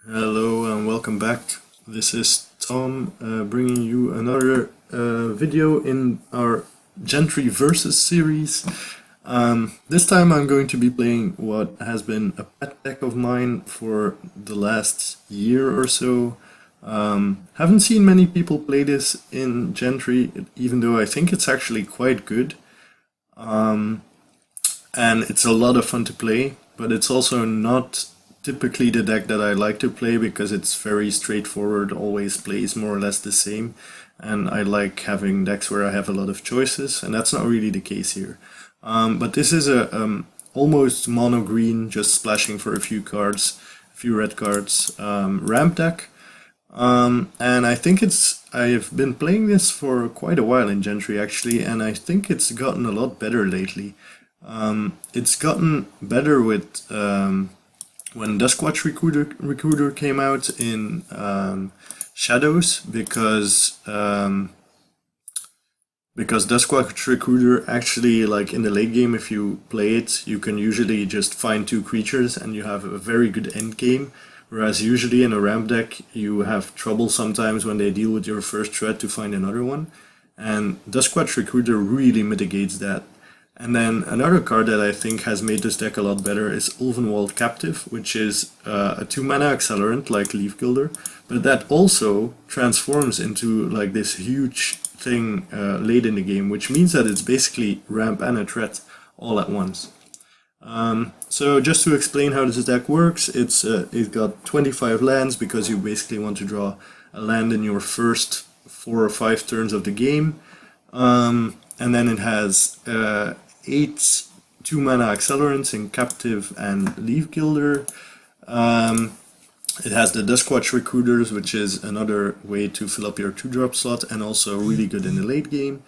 Hello and welcome back. This is Tom bringing you another video in our Gentry versus series. This time I'm going to be playing what has been a pet deck of mine for the last year or so. Haven't seen many people play this in Gentry, even though I think it's actually quite good. And it's a lot of fun to play, but it's also not typically the deck that I like to play because it's very straightforward, always plays more or less the same, and I like having decks where I have a lot of choices, and that's not really the case here. But this is a almost mono green, just splashing for a few cards, a few red cards, ramp deck. And I think I've been playing this for quite a while in Gentry actually, and I think it's gotten a lot better lately. It's gotten better with when Duskwatch Recruiter came out in Shadows, because Duskwatch Recruiter actually, like in the late game, if you play it, you can usually just find two creatures and you have a very good end game. Whereas usually in a ramp deck, you have trouble sometimes when they deal with your first threat to find another one. And Duskwatch Recruiter really mitigates that. And then another card that I think has made this deck a lot better is Ulvenwald Captive, which is a 2-mana accelerant like Leaf Gilder, but that also transforms into like this huge thing late in the game, which means that it's basically ramp and a threat all at once. So just to explain how this deck works, it's got 25 lands because you basically want to draw a land in your first 4 or 5 turns of the game. And then it has 8 2-mana accelerants in Captive and Leaf Gilder. It has the Duskwatch Recruiters, which is another way to fill up your 2-drop slot, and also really good in the late game.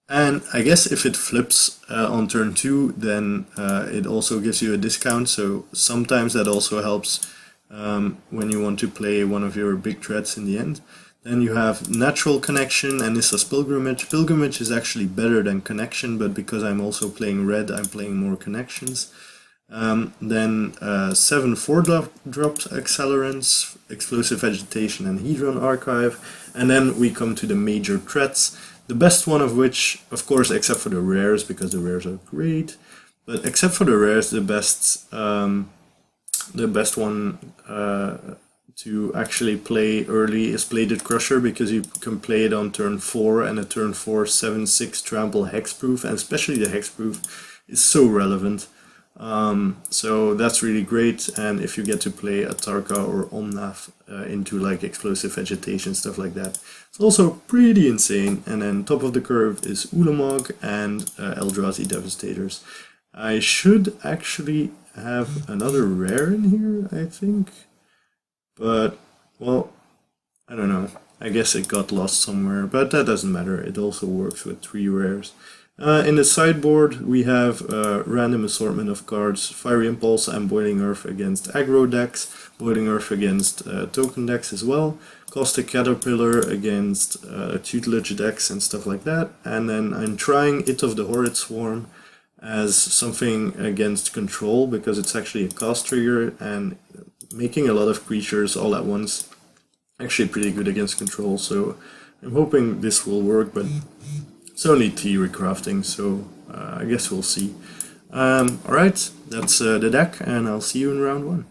And I guess if it flips on turn 2, then it also gives you a discount, so sometimes that also helps when you want to play one of your big threats in the end. Then you have Natural Connection and Nissa's Pilgrimage. Pilgrimage is actually better than Connection, but because I'm also playing red, I'm playing more Connections. Then 7 4-drop accelerants, Explosive Vegetation and Hedron Archive. And then we come to the major threats. The best one of which, of course, except for the rares, because the rares are great, but except for the rares, the best one to actually play early is Bladed Crusher, because you can play it on turn 4 and a turn 4 7/6 trample hexproof, and especially the hexproof is so relevant. So that's really great, and if you get to play a Tarka or Omnath into like Explosive Vegetation, stuff like that, it's also pretty insane. And then top of the curve is Ulamog and Eldrazi Devastators. I should actually have another rare in here, I think. But, well, I don't know. I guess it got lost somewhere, but that doesn't matter. It also works with 3 rares. In the sideboard, we have a random assortment of cards. Fiery Impulse and Boiling Earth against aggro decks. Boiling Earth against token decks as well. Caustic Caterpillar against tutelage decks and stuff like that. And then I'm trying It of the Horrid Swarm as something against control, because it's actually a cost trigger, and making a lot of creatures all at once actually pretty good against control, so I'm hoping this will work, but it's only theory crafting, so I guess we'll see. Alright, that's the deck, and I'll see you in round 1.